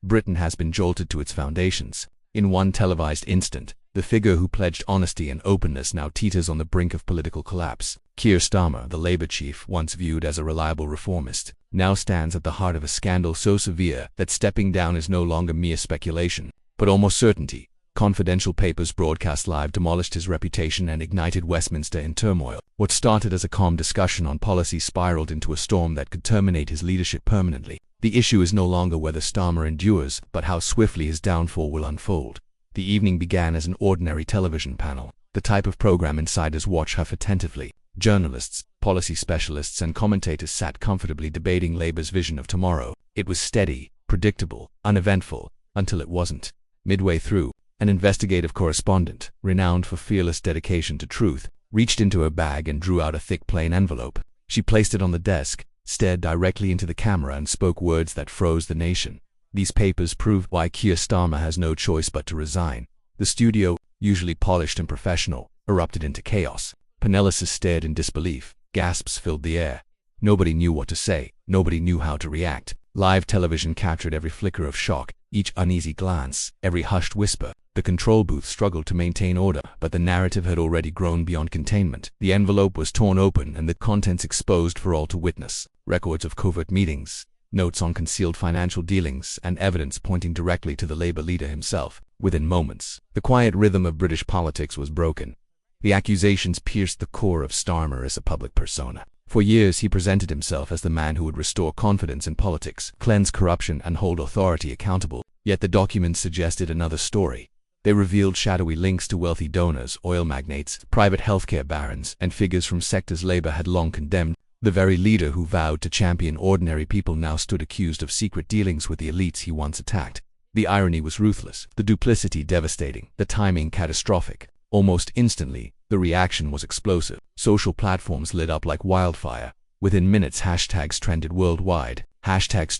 Britain has been jolted to its foundations. In one televised instant, the figure who pledged honesty and openness now teeters on the brink of political collapse. Keir Starmer, the Labour chief, once viewed as a reliable reformist, now stands at the heart of a scandal so severe that stepping down is no longer mere speculation, but almost certainty. Confidential papers broadcast live demolished his reputation and ignited Westminster in turmoil. What started as a calm discussion on policy spiraled into a storm that could terminate his leadership permanently. The issue is no longer whether Starmer endures, but how swiftly his downfall will unfold. The evening began as an ordinary television panel, the type of program insiders watch half attentively. Journalists, policy specialists, and commentators sat comfortably debating Labour's vision of tomorrow. It was steady, predictable, uneventful, until it wasn't. Midway through, an investigative correspondent, renowned for fearless dedication to truth, reached into her bag and drew out a thick plain envelope. She placed it on the desk, stared directly into the camera, and spoke words that froze the nation. These papers prove why Keir Starmer has no choice but to resign. The studio, usually polished and professional, erupted into chaos. Panelists stared in disbelief. Gasps filled the air. Nobody knew what to say. Nobody knew how to react. Live television captured every flicker of shock, each uneasy glance, every hushed whisper. The control booth struggled to maintain order, but the narrative had already grown beyond containment. The envelope was torn open and the contents exposed for all to witness. Records of covert meetings, notes on concealed financial dealings, and evidence pointing directly to the Labour leader himself. Within moments, the quiet rhythm of British politics was broken. The accusations pierced the core of Starmer as a public persona. For years he presented himself as the man who would restore confidence in politics, cleanse corruption, and hold authority accountable. Yet the documents suggested another story. They revealed shadowy links to wealthy donors, oil magnates, private healthcare barons, and figures from sectors Labour had long condemned. The very leader who vowed to champion ordinary people now stood accused of secret dealings with the elites he once attacked. The irony was ruthless, the duplicity devastating, the timing catastrophic. Almost instantly, the reaction was explosive. Social platforms lit up like wildfire. Within minutes, hashtags trended worldwide. Hashtag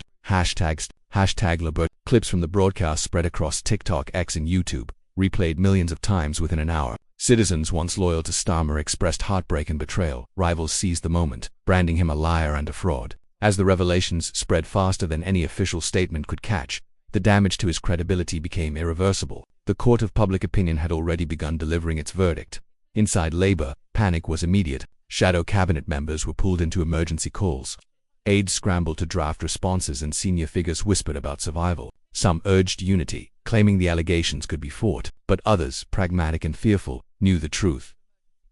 Labor. Clips from the broadcast spread across TikTok, X, and YouTube, replayed millions of times within an hour. Citizens once loyal to Starmer expressed heartbreak and betrayal. Rivals seized the moment, branding him a liar and a fraud. As the revelations spread faster than any official statement could catch, the damage to his credibility became irreversible. The court of public opinion had already begun delivering its verdict. Inside Labour, panic was immediate. Shadow cabinet members were pulled into emergency calls. Aides scrambled to draft responses and senior figures whispered about survival. Some urged unity, claiming the allegations could be fought, but others, pragmatic and fearful, knew the truth.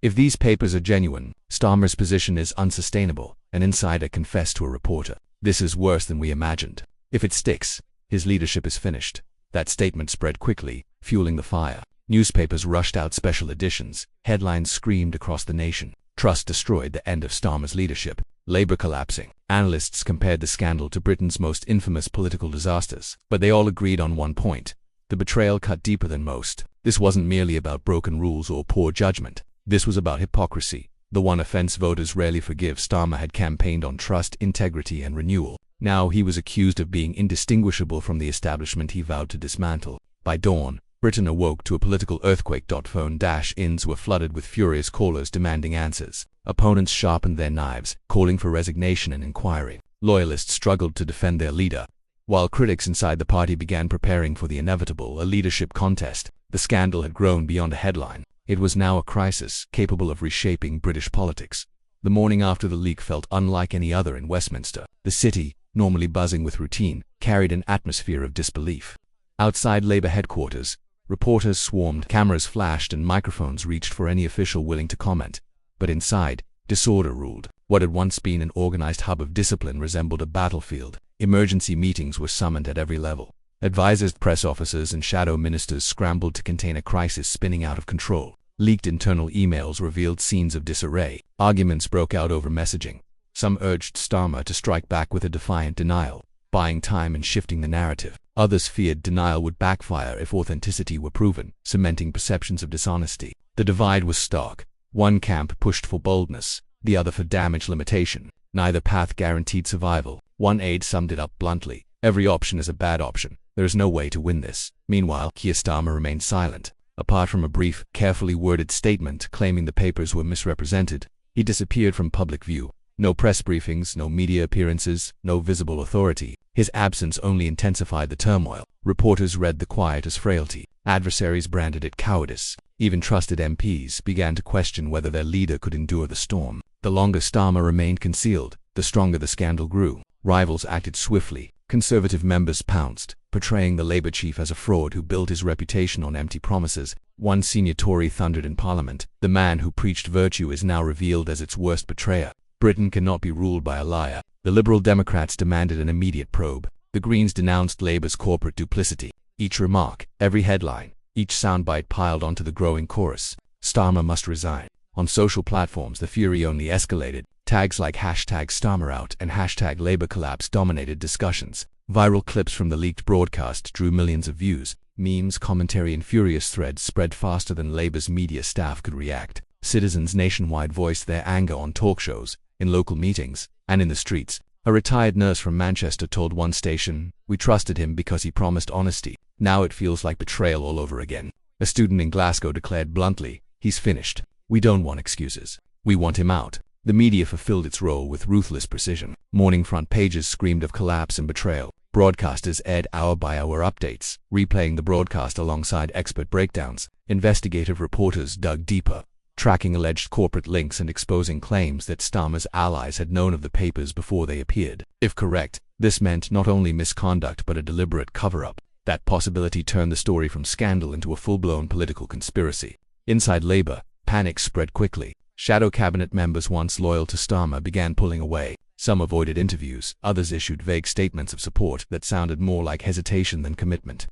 If these papers are genuine, Starmer's position is unsustainable, an insider confessed to a reporter. This is worse than we imagined. If it sticks, his leadership is finished. That statement spread quickly, fueling the fire. Newspapers rushed out special editions. Headlines screamed across the nation. Trust destroyed, the end of Starmer's leadership. Labour collapsing. Analysts compared the scandal to Britain's most infamous political disasters, but they all agreed on one point. The betrayal cut deeper than most. This wasn't merely about broken rules or poor judgment. This was about hypocrisy. The one offense voters rarely forgive. Starmer had campaigned on trust, integrity, and renewal. Now he was accused of being indistinguishable from the establishment he vowed to dismantle. By dawn, Britain awoke to a political earthquake. Phone-ins were flooded with furious callers demanding answers. Opponents sharpened their knives, calling for resignation and inquiry. Loyalists struggled to defend their leader, while critics inside the party began preparing for the inevitable, a leadership contest. The scandal had grown beyond a headline. It was now a crisis, capable of reshaping British politics. The morning after the leak felt unlike any other in Westminster. The city, normally buzzing with routine, carried an atmosphere of disbelief. Outside Labour headquarters, reporters swarmed, cameras flashed, and microphones reached for any official willing to comment. But inside, disorder ruled. What had once been an organized hub of discipline resembled a battlefield. Emergency meetings were summoned at every level. Advisors, press officers, and shadow ministers scrambled to contain a crisis spinning out of control. Leaked internal emails revealed scenes of disarray. Arguments broke out over messaging. Some urged Starmer to strike back with a defiant denial, buying time and shifting the narrative. Others feared denial would backfire if authenticity were proven, cementing perceptions of dishonesty. The divide was stark. One camp pushed for boldness, the other for damage limitation. Neither path guaranteed survival. One aide summed it up bluntly: every option is a bad option. There is no way to win this. Meanwhile, Keir Starmer remained silent. Apart from a brief, carefully worded statement claiming the papers were misrepresented, he disappeared from public view. No press briefings, no media appearances, no visible authority. His absence only intensified the turmoil. Reporters read the quiet as frailty. Adversaries branded it cowardice. Even trusted MPs began to question whether their leader could endure the storm. The longer Starmer remained concealed, the stronger the scandal grew. Rivals acted swiftly. Conservative members pounced, portraying the Labour chief as a fraud who built his reputation on empty promises. One senior Tory thundered in Parliament, "The man who preached virtue is now revealed as its worst betrayer." Britain cannot be ruled by a liar. The Liberal Democrats demanded an immediate probe. The Greens denounced Labour's corporate duplicity. Each remark, every headline, each soundbite piled onto the growing chorus. Starmer must resign. On social platforms, the fury only escalated. Tags like #StarmerOut and #LabourCollapse dominated discussions. Viral clips from the leaked broadcast drew millions of views. Memes, commentary, and furious threads spread faster than Labour's media staff could react. Citizens nationwide voiced their anger on talk shows, in local meetings, and in the streets. A retired nurse from Manchester told one station, "We trusted him because he promised honesty. Now it feels like betrayal all over again." A student in Glasgow declared bluntly, "He's finished. We don't want excuses. We want him out." The media fulfilled its role with ruthless precision. Morning front pages screamed of collapse and betrayal. Broadcasters aired hour-by-hour updates, replaying the broadcast alongside expert breakdowns. Investigative reporters dug deeper, tracking alleged corporate links and exposing claims that Starmer's allies had known of the papers before they appeared. If correct, this meant not only misconduct but a deliberate cover-up. That possibility turned the story from scandal into a full-blown political conspiracy. Inside Labour, panic spread quickly. Shadow cabinet members once loyal to Starmer began pulling away. Some avoided interviews, others issued vague statements of support that sounded more like hesitation than commitment.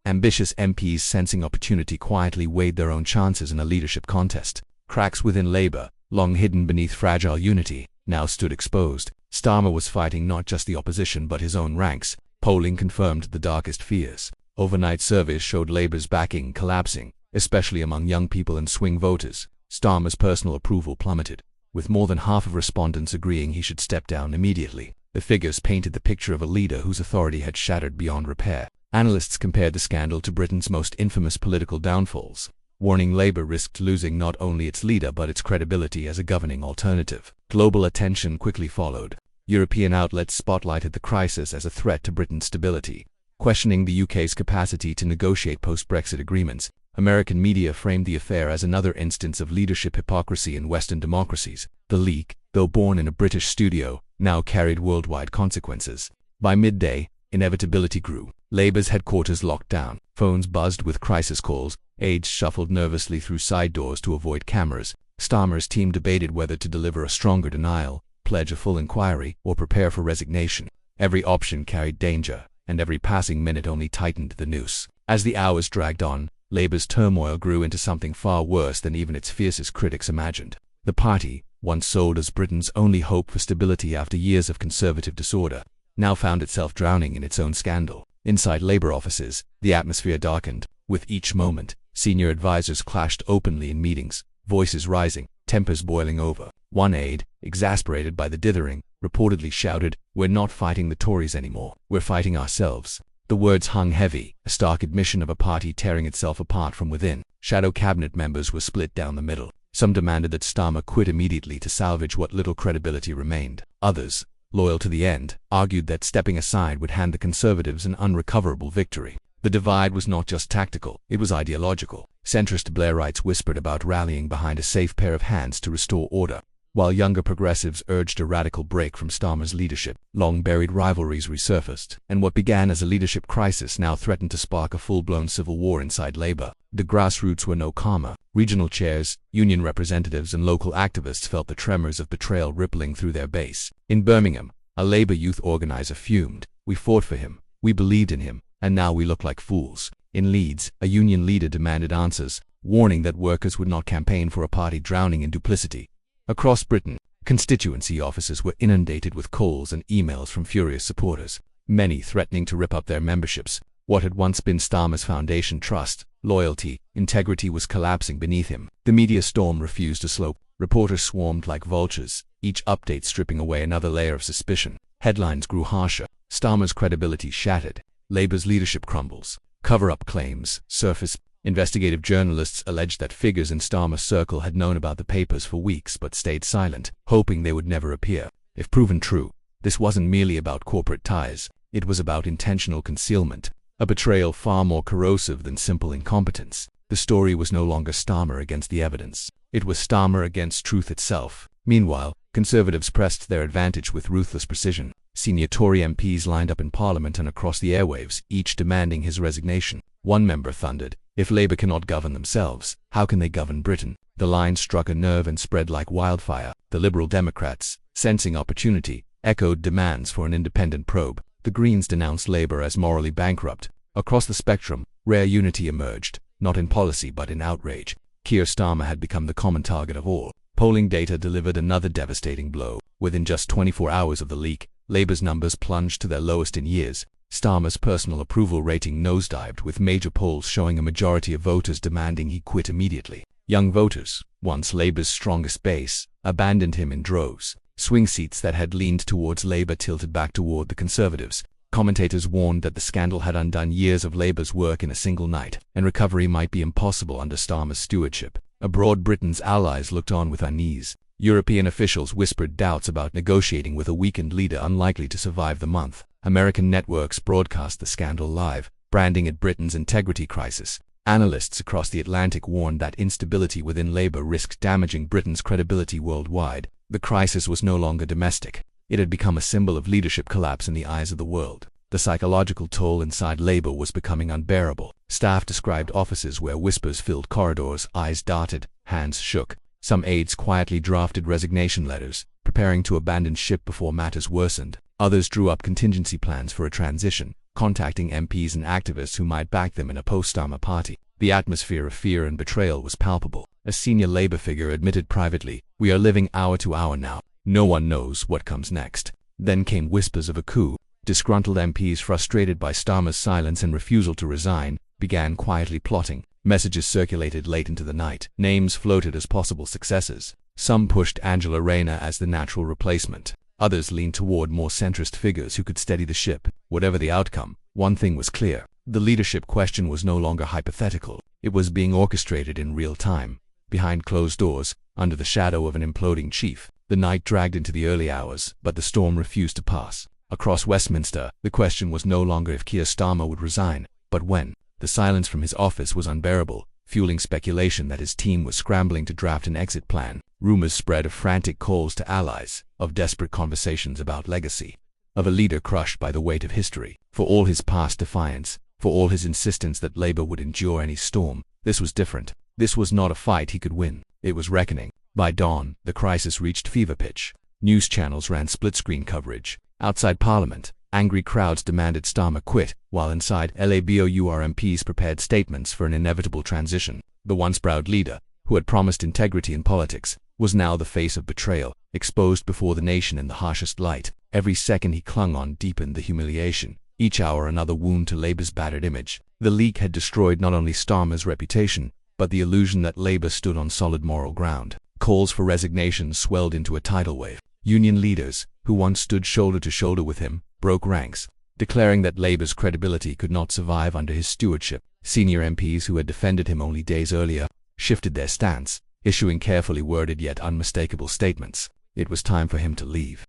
Ambitious MPs sensing opportunity quietly weighed their own chances in a leadership contest. Cracks within Labour, long hidden beneath fragile unity, now stood exposed. Starmer was fighting not just the opposition but his own ranks. Polling confirmed the darkest fears. Overnight surveys showed Labour's backing collapsing, especially among young people and swing voters. Starmer's personal approval plummeted, with more than half of respondents agreeing he should step down immediately. The figures painted the picture of a leader whose authority had shattered beyond repair. Analysts compared the scandal to Britain's most infamous political downfalls, warning Labour risked losing not only its leader but its credibility as a governing alternative. Global attention quickly followed. European outlets spotlighted the crisis as a threat to Britain's stability, questioning the UK's capacity to negotiate post-Brexit agreements. American media framed the affair as another instance of leadership hypocrisy in Western democracies. The leak, though born in a British studio, now carried worldwide consequences. By midday, inevitability grew. Labour's headquarters locked down. Phones buzzed with crisis calls. Aides shuffled nervously through side doors to avoid cameras. Starmer's team debated whether to deliver a stronger denial, pledge a full inquiry, or prepare for resignation. Every option carried danger, and every passing minute only tightened the noose. As the hours dragged on, Labour's turmoil grew into something far worse than even its fiercest critics imagined. The party, once sold as Britain's only hope for stability after years of conservative disorder, now found itself drowning in its own scandal. Inside Labour offices, the atmosphere darkened. With each moment, senior advisors clashed openly in meetings, voices rising, tempers boiling over. One aide, exasperated by the dithering, reportedly shouted, "We're not fighting the Tories anymore. We're fighting ourselves." The words hung heavy, a stark admission of a party tearing itself apart from within. Shadow cabinet members were split down the middle. Some demanded that Starmer quit immediately to salvage what little credibility remained. Others, loyal to the end, argued that stepping aside would hand the Conservatives an unrecoverable victory. The divide was not just tactical, it was ideological. Centrist Blairites whispered about rallying behind a safe pair of hands to restore order, while younger progressives urged a radical break from Starmer's leadership. Long-buried rivalries resurfaced, and what began as a leadership crisis now threatened to spark a full-blown civil war inside Labour. The grassroots were no calmer. Regional chairs, union representatives, and local activists felt the tremors of betrayal rippling through their base. In Birmingham, a Labour youth organiser fumed, "We fought for him, we believed in him, and now we look like fools." In Leeds, a union leader demanded answers, warning that workers would not campaign for a party drowning in duplicity. Across Britain, constituency offices were inundated with calls and emails from furious supporters, many threatening to rip up their memberships. What had once been Starmer's foundation, trust, loyalty, integrity, was collapsing beneath him. The media storm refused to slow. Reporters swarmed like vultures, each update stripping away another layer of suspicion. Headlines grew harsher. Starmer's credibility shattered. Labour's leadership crumbles. Cover-up claims surfaced. Investigative journalists alleged that figures in Starmer's circle had known about the papers for weeks but stayed silent, hoping they would never appear. If proven true, this wasn't merely about corporate ties, it was about intentional concealment, a betrayal far more corrosive than simple incompetence. The story was no longer Starmer against the evidence. It was Starmer against truth itself. Meanwhile, Conservatives pressed their advantage with ruthless precision. Senior Tory MPs lined up in Parliament and across the airwaves, each demanding his resignation. One member thundered, "If Labour cannot govern themselves, how can they govern Britain?" The line struck a nerve and spread like wildfire. The Liberal Democrats, sensing opportunity, echoed demands for an independent probe. The Greens denounced Labour as morally bankrupt. Across the spectrum, rare unity emerged, not in policy but in outrage. Keir Starmer had become the common target of all. Polling data delivered another devastating blow. Within just 24 hours of the leak, Labour's numbers plunged to their lowest in years. Starmer's personal approval rating nosedived, with major polls showing a majority of voters demanding he quit immediately. Young voters, once Labour's strongest base, abandoned him in droves. Swing seats that had leaned towards Labour tilted back toward the Conservatives. Commentators warned that the scandal had undone years of Labour's work in a single night, and recovery might be impossible under Starmer's stewardship. Abroad, Britain's allies looked on with unease. European officials whispered doubts about negotiating with a weakened leader unlikely to survive the month. American networks broadcast the scandal live, branding it Britain's integrity crisis. Analysts across the Atlantic warned that instability within Labour risked damaging Britain's credibility worldwide. The crisis was no longer domestic. It had become a symbol of leadership collapse in the eyes of the world. The psychological toll inside Labour was becoming unbearable. Staff described offices where whispers filled corridors, eyes darted, hands shook. Some aides quietly drafted resignation letters, preparing to abandon ship before matters worsened. Others drew up contingency plans for a transition, contacting MPs and activists who might back them in a post-Starmer party. The atmosphere of fear and betrayal was palpable. A senior Labour figure admitted privately, "We are living hour to hour now. No one knows what comes next." Then came whispers of a coup. Disgruntled MPs, frustrated by Starmer's silence and refusal to resign, began quietly plotting. Messages circulated late into the night. Names floated as possible successors. Some pushed Angela Rayner as the natural replacement. Others leaned toward more centrist figures who could steady the ship. Whatever the outcome, one thing was clear. The leadership question was no longer hypothetical. It was being orchestrated in real time. Behind closed doors, under the shadow of an imploding chief. The night dragged into the early hours, but the storm refused to pass. Across Westminster, the question was no longer if Keir Starmer would resign, but when. The silence from his office was unbearable, fueling speculation that his team was scrambling to draft an exit plan. Rumors spread of frantic calls to allies, of desperate conversations about legacy, of a leader crushed by the weight of history. For all his past defiance, for all his insistence that Labour would endure any storm, this was different. This was not a fight he could win. It was reckoning. By dawn, the crisis reached fever pitch. News channels ran split-screen coverage. Outside Parliament, angry crowds demanded Starmer quit, while inside Labour MPs prepared statements for an inevitable transition. The once proud leader, who had promised integrity in politics, was now the face of betrayal, exposed before the nation in the harshest light. Every second he clung on deepened the humiliation, each hour another wound to Labour's battered image. The leak had destroyed not only Starmer's reputation, but the illusion that Labour stood on solid moral ground. Calls for resignation swelled into a tidal wave. Union leaders, who once stood shoulder to shoulder with him, broke ranks, declaring that Labour's credibility could not survive under his stewardship. Senior MPs who had defended him only days earlier shifted their stance, issuing carefully worded yet unmistakable statements. It was time for him to leave.